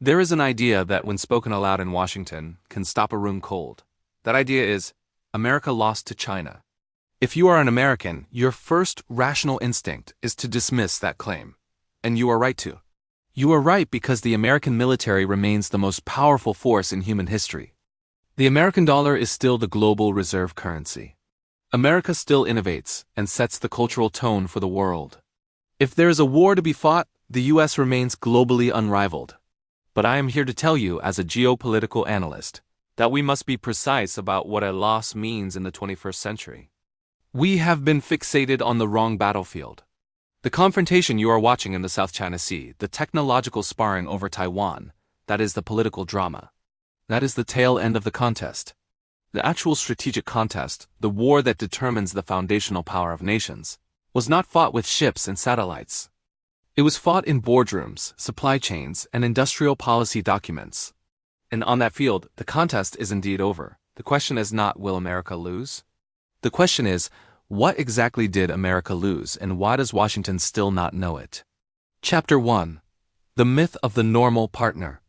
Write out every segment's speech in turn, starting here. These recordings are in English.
There is an idea that, when spoken aloud in Washington, can stop a room cold. That idea is, America lost to China. If you are an American, your first rational instinct is to dismiss that claim. And you are right to. You are right because the American military remains the most powerful force in human history. The American dollar is still the global reserve currency. America still innovates and sets the cultural tone for the world. If there is a war to be fought, the US remains globally unrivaled. But I am here to tell you, as a geopolitical analyst, that we must be precise about what a loss means in the 21st century. We have been fixated on the wrong battlefield. The confrontation you are watching in the South China Sea, the technological sparring over Taiwan, that is the political drama. That is the tail end of the contest. The actual strategic contest, the war that determines the foundational power of nations, was not fought with ships and satellites. It was fought in boardrooms, supply chains, and industrial policy documents. And on that field, the contest is indeed over. The question is not, will America lose? The question is, what exactly did America lose, and why does Washington still not know it? Chapter 1. The Myth of the Normal Partner.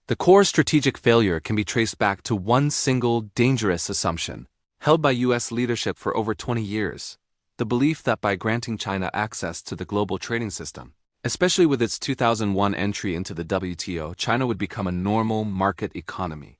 The core strategic failure can be traced back to one single dangerous assumption, held by U.S. leadership for over 20 years. The belief that by granting China access to the global trading system, especially with its 2001 entry into the WTO, China would become a normal market economy.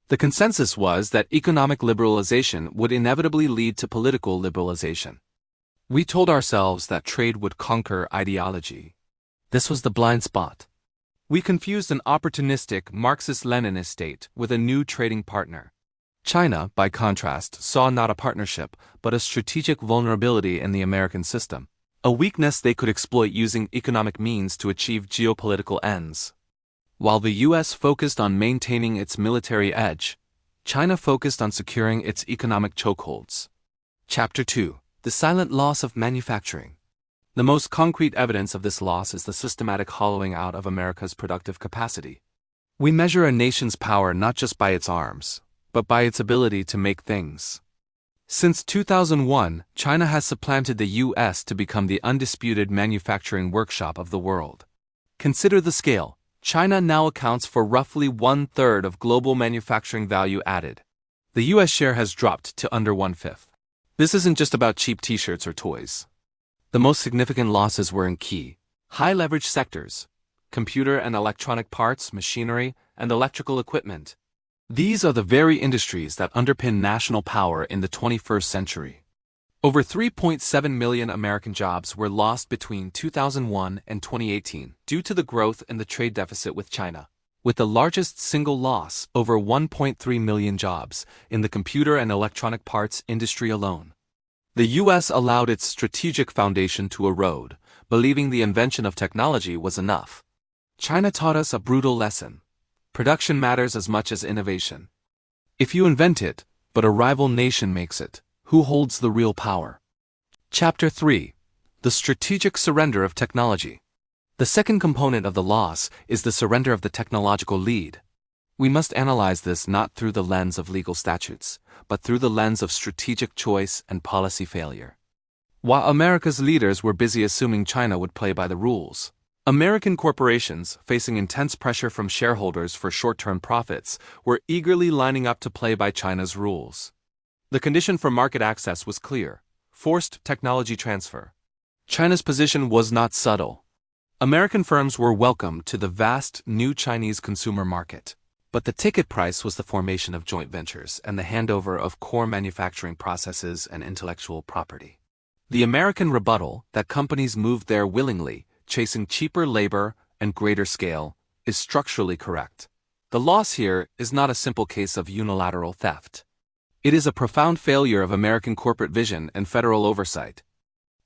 The consensus was that economic liberalization would inevitably lead to political liberalization. We told ourselves that trade would conquer ideology. This was the blind spot. We confused an opportunistic Marxist-Leninist state with a new trading partner. China, by contrast, saw not a partnership, but a strategic vulnerability in the American system, a weakness they could exploit using economic means to achieve geopolitical ends. While the U.S. focused on maintaining its military edge, China focused on securing its economic chokeholds. Chapter 2. The Silent Loss of Manufacturing. The most concrete evidence of this loss is the systematic hollowing out of America's productive capacity. We measure a nation's power not just by its arms, but by its ability to make things. Since 2001, China has supplanted the U.S. to become the undisputed manufacturing workshop of the world. Consider the scale. China now accounts for roughly 1/3 of global manufacturing value added. The U.S. share has dropped to under 1/5. This isn't just about cheap t-shirts or toys. The most significant losses were in key, high-leverage sectors: computer and electronic parts, machinery, and electrical equipment. These are the very industries that underpin national power in the 21st century. Over 3.7 million American jobs were lost between 2001 and 2018 due to the growth in the trade deficit with China, with the largest single loss, over 1.3 million jobs, in the computer and electronic parts industry alone. The U.S. allowed its strategic foundation to erode, believing the invention of technology was enough. China taught us a brutal lesson. Production matters as much as innovation. If you invent it, but a rival nation makes it, who holds the real power? Chapter 3. The Strategic Surrender of Technology. The second component of the loss is the surrender of the technological lead. We must analyze this not through the lens of legal statutes, but through the lens of strategic choice and policy failure. While America's leaders were busy assuming China would play by the rules, American corporations, facing intense pressure from shareholders for short-term profits, were eagerly lining up to play by China's rules. The condition for market access was clear: forced technology transfer. China's position was not subtle. American firms were welcome to the vast new Chinese consumer market, but the ticket price was the formation of joint ventures and the handover of core manufacturing processes and intellectual property. The American rebuttal, that companies moved there willingly, chasing cheaper labor and greater scale, is structurally correct. The loss here is not a simple case of unilateral theft. It is a profound failure of American corporate vision and federal oversight.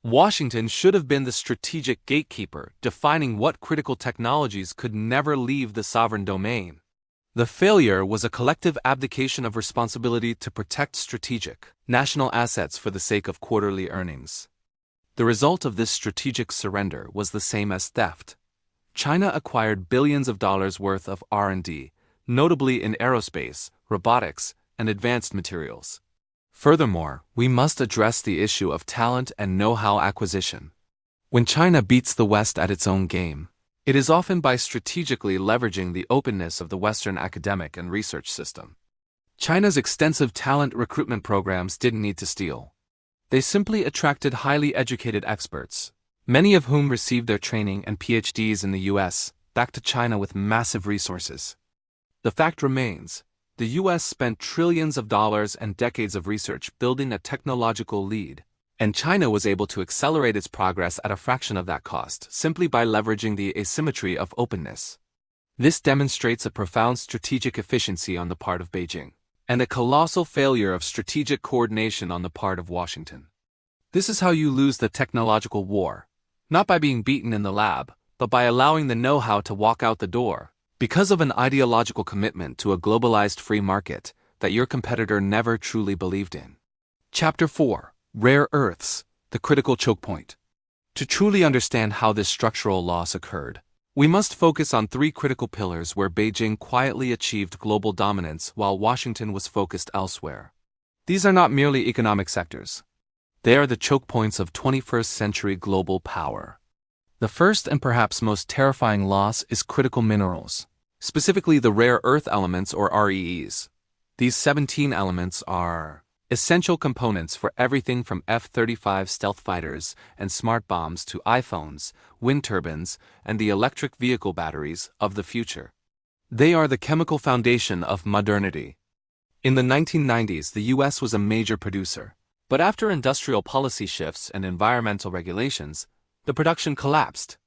Washington should have been the strategic gatekeeper, defining what critical technologies could never leave the sovereign domain. The failure was a collective abdication of responsibility to protect strategic, national assets for the sake of quarterly earnings. The result of this strategic surrender was the same as theft. China acquired billions of dollars worth of R&D, notably in aerospace, robotics, and advanced materials. Furthermore, we must address the issue of talent and know-how acquisition. When China beats the West at its own game, It is often by strategically leveraging the openness of the Western academic and research system. China's extensive talent recruitment programs didn't need to steal. They simply attracted highly educated experts, many of whom received their training and PhDs in the US, back to China with massive resources. The fact remains, the US spent trillions of dollars and decades of research building a technological lead, and China was able to accelerate its progress at a fraction of that cost simply by leveraging the asymmetry of openness. This demonstrates a profound strategic efficiency on the part of Beijing, and a colossal failure of strategic coordination on the part of Washington. This is how you lose the technological war, not by being beaten in the lab, but by allowing the know-how to walk out the door, because of an ideological commitment to a globalized free market that your competitor never truly believed in. Chapter 4. Rare Earths, the critical choke point. To truly understand how this structural loss occurred, we must focus on three critical pillars where Beijing quietly achieved global dominance while Washington was focused elsewhere. These are not merely economic sectors. They are the choke points of 21st century global power. The first and perhaps most terrifying loss is critical minerals, specifically the rare earth elements or REEs. These 17 elements are essential components for everything from F-35 stealth fighters and smart bombs to iPhones, wind turbines, and the electric vehicle batteries of the future. They are the chemical foundation of modernity. In the 1990s, the US was a major producer, but after industrial policy shifts and environmental regulations, the production collapsed.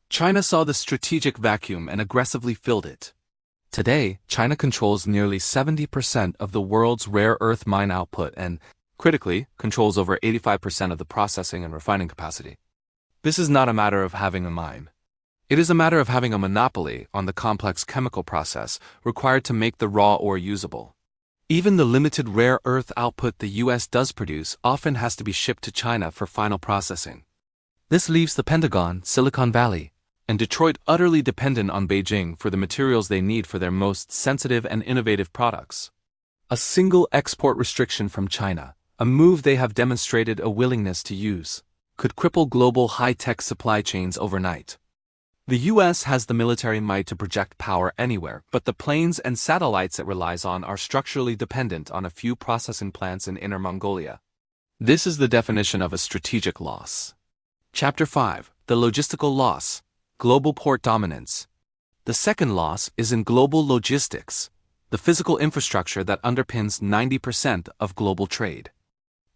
China saw the strategic vacuum and aggressively filled it. Today, China controls nearly 70% of the world's rare earth mine output and, critically, controls over 85% of the processing and refining capacity. This is not a matter of having a mine. It is a matter of having a monopoly on the complex chemical process required to make the raw ore usable. Even the limited rare earth output the US does produce often has to be shipped to China for final processing. This leaves the Pentagon, Silicon Valley, and Detroit utterly dependent on Beijing for the materials they need for their most sensitive and innovative products. A single export restriction from China, a move they have demonstrated a willingness to use, could cripple global high-tech supply chains overnight. The US has the military might to project power anywhere, but the planes and satellites it relies on are structurally dependent on a few processing plants in Inner Mongolia. This is the definition of a strategic loss. Chapter 5. The logistical loss. Global port dominance. The second loss is in global logistics, the physical infrastructure that underpins 90% of global trade.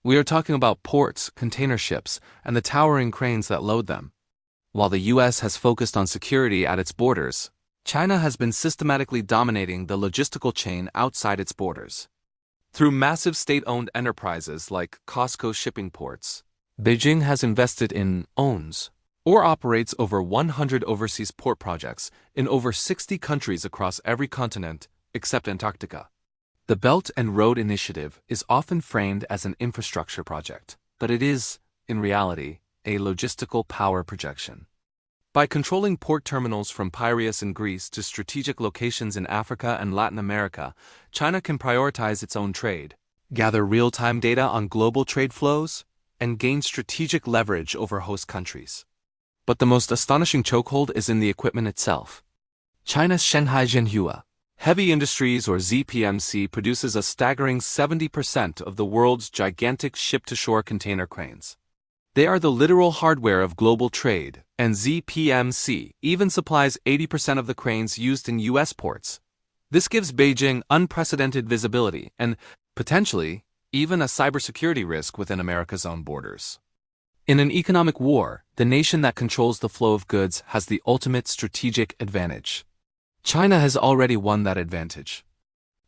We are talking about ports, container ships, and the towering cranes that load them. While the US has focused on security at its borders, China has been systematically dominating the logistical chain outside its borders. Through massive state-owned enterprises like Costco shipping ports, Beijing has invested in, owns, or operates over 100 overseas port projects in over 60 countries across every continent except Antarctica. The Belt and Road Initiative is often framed as an infrastructure project, but it is, in reality, a logistical power projection. By controlling port terminals from Piraeus in Greece to strategic locations in Africa and Latin America, China can prioritize its own trade, gather real-time data on global trade flows, and gain strategic leverage over host countries. But the most astonishing chokehold is in the equipment itself. China's Shanghai Zhenhua Heavy Industries or ZPMC produces a staggering 70% of the world's gigantic ship-to-shore container cranes. They are the literal hardware of global trade, and ZPMC even supplies 80% of the cranes used in US ports. This gives Beijing unprecedented visibility and, potentially, even a cybersecurity risk within America's own borders. In an economic war, the nation that controls the flow of goods has the ultimate strategic advantage. China has already won that advantage.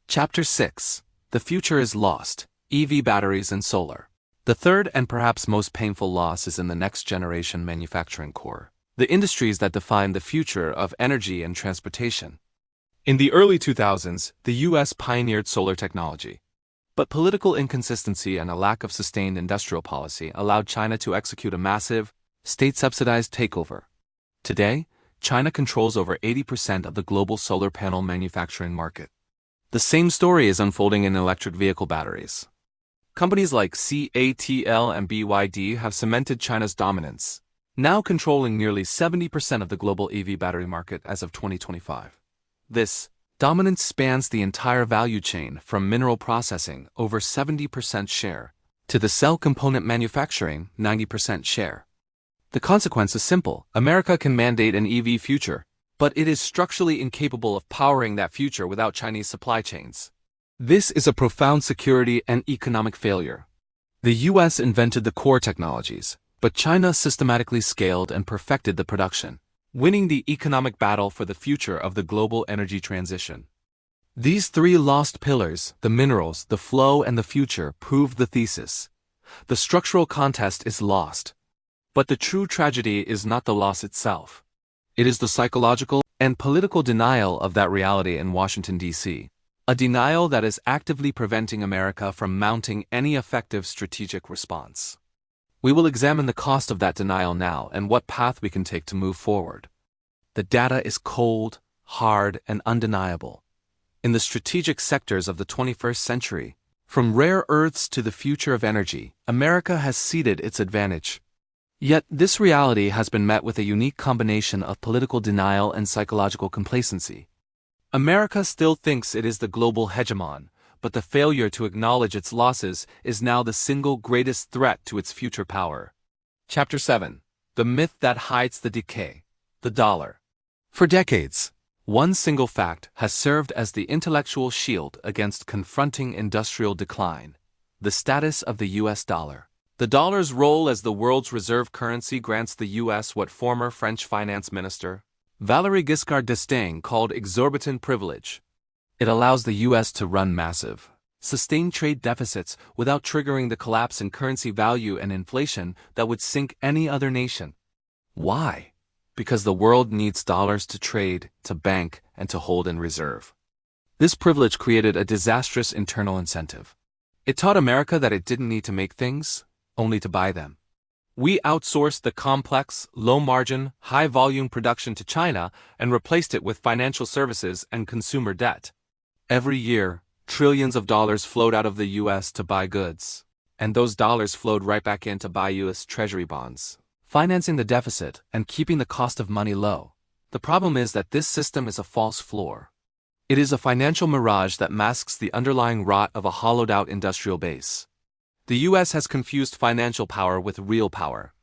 Chapter 6. The future is lost. EV batteries and solar. The third and perhaps most painful loss is in the next-generation manufacturing core, the industries that define the future of energy and transportation. In the early 2000s, the US pioneered solar technology. But political inconsistency and a lack of sustained industrial policy allowed China to execute a massive, state-subsidized takeover. Today, China controls over 80% of the global solar panel manufacturing market. The same story is unfolding in electric vehicle batteries. Companies like CATL and BYD have cemented China's dominance, now controlling nearly 70% of the global EV battery market as of 2025. This dominance spans the entire value chain from mineral processing, over 70% share, to the cell component manufacturing, 90% share. The consequence is simple: America can mandate an EV future, but it is structurally incapable of powering that future without Chinese supply chains. This is a profound security and economic failure. The US invented the core technologies, but China systematically scaled and perfected the production, winning the economic battle for the future of the global energy transition. These three lost pillars, the minerals, the flow, and the future, prove the thesis. The structural contest is lost. But the true tragedy is not the loss itself. It is the psychological and political denial of that reality in Washington, D.C., a denial that is actively preventing America from mounting any effective strategic response. We will examine the cost of that denial now and what path we can take to move forward. The data is cold, hard, and undeniable. In the strategic sectors of the 21st century, from rare earths to the future of energy, America has ceded its advantage. Yet this reality has been met with a unique combination of political denial and psychological complacency. America still thinks it is the global hegemon, but the failure to acknowledge its losses is now the single greatest threat to its future power. Chapter 7. The Myth That Hides the Decay. The Dollar. For decades, one single fact has served as the intellectual shield against confronting industrial decline: the status of the US dollar. The dollar's role as the world's reserve currency grants the U.S. what former French finance minister Valéry Giscard d'Estaing called exorbitant privilege. It allows the U.S. to run massive, sustained trade deficits without triggering the collapse in currency value and inflation that would sink any other nation. Why? Because the world needs dollars to trade, to bank, and to hold in reserve. This privilege created a disastrous internal incentive. It taught America that it didn't need to make things, only to buy them. We outsourced the complex, low-margin, high-volume production to China and replaced it with financial services and consumer debt. Every year, trillions of dollars flowed out of the U.S. to buy goods, and those dollars flowed right back in to buy U.S. Treasury bonds, financing the deficit and keeping the cost of money low. The problem is that this system is a false floor. It is a financial mirage that masks the underlying rot of a hollowed-out industrial base. The U.S. has confused financial power with real power.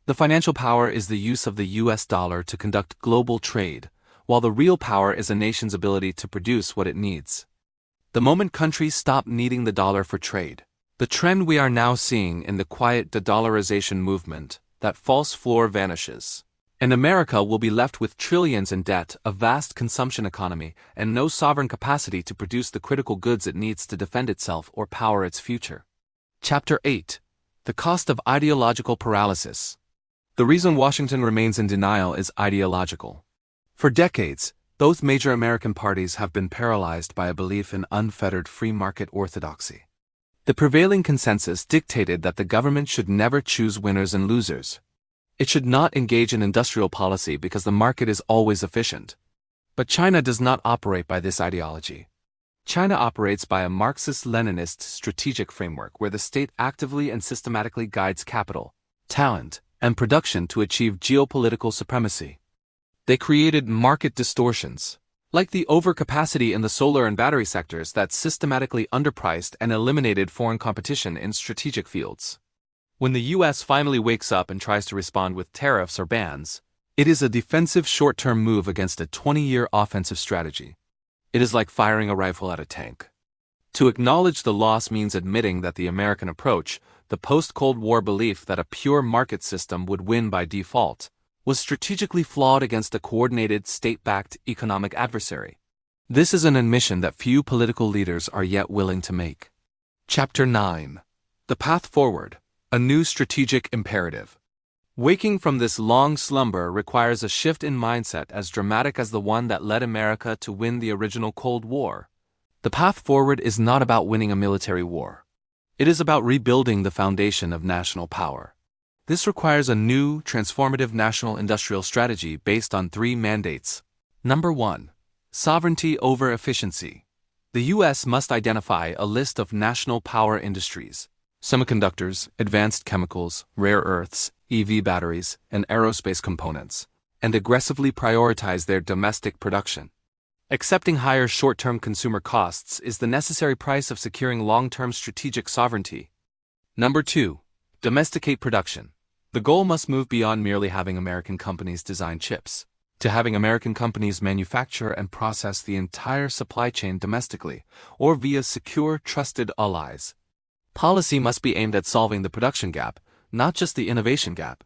The financial power is the use of the U.S. dollar to conduct global trade, while the real power is a nation's ability to produce what it needs. The moment countries stop needing the dollar for trade, the trend we are now seeing in the quiet de-dollarization movement, that false floor vanishes, and America will be left with trillions in debt, a vast consumption economy, and no sovereign capacity to produce the critical goods it needs to defend itself or power its future. Chapter 8. The Cost of Ideological Paralysis. The reason Washington remains in denial is ideological. For decades, both major American parties have been paralyzed by a belief in unfettered free market orthodoxy. The prevailing consensus dictated that the government should never choose winners and losers. It should not engage in industrial policy because the market is always efficient. But China does not operate by this ideology. China operates by a Marxist-Leninist strategic framework where the state actively and systematically guides capital, talent, and production to achieve geopolitical supremacy. They created market distortions, like the overcapacity in the solar and battery sectors that systematically underpriced and eliminated foreign competition in strategic fields. When the U.S. finally wakes up and tries to respond with tariffs or bans, it is a defensive short-term move against a 20-year offensive strategy. It is like firing a rifle at a tank. To acknowledge the loss means admitting that the American approach, the post-Cold War belief that a pure market system would win by default, was strategically flawed against a coordinated, state-backed economic adversary. This is an admission that few political leaders are yet willing to make. Chapter 9. The Path Forward, a New Strategic Imperative. Waking from this long slumber requires a shift in mindset as dramatic as the one that led America to win the original Cold War. The path forward is not about winning a military war. It is about rebuilding the foundation of national power. This requires a new, transformative national industrial strategy based on three mandates. Number 1. Sovereignty over efficiency. The U.S. must identify a list of national power industries: semiconductors, advanced chemicals, rare earths, EV batteries, and aerospace components, and aggressively prioritize their domestic production. Accepting higher short-term consumer costs is the necessary price of securing long-term strategic sovereignty. Number 2. Domesticate production. The goal must move beyond merely having American companies design chips, to having American companies manufacture and process the entire supply chain domestically, or via secure, trusted allies. Policy must be aimed at solving the production gap, not just the innovation gap.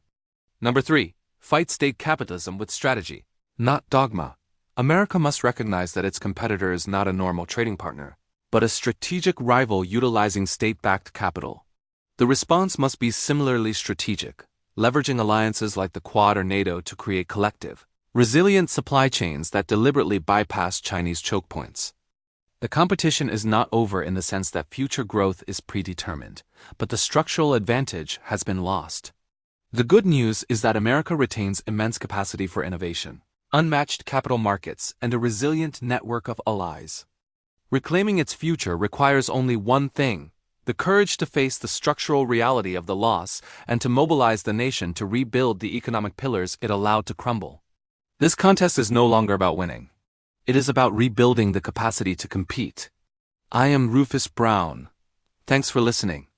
Number 3. Fight state capitalism with strategy, not dogma. America must recognize that its competitor is not a normal trading partner, but a strategic rival utilizing state-backed capital. The response must be similarly strategic, leveraging alliances like the Quad or NATO to create collective, resilient supply chains that deliberately bypass Chinese choke points. The competition is not over in the sense that future growth is predetermined, but the structural advantage has been lost. The good news is that America retains immense capacity for innovation, unmatched capital markets, and a resilient network of allies. Reclaiming its future requires only one thing: the courage to face the structural reality of the loss and to mobilize the nation to rebuild the economic pillars it allowed to crumble. This contest is no longer about winning. It is about rebuilding the capacity to compete. I am Rufus Brown. Thanks for listening.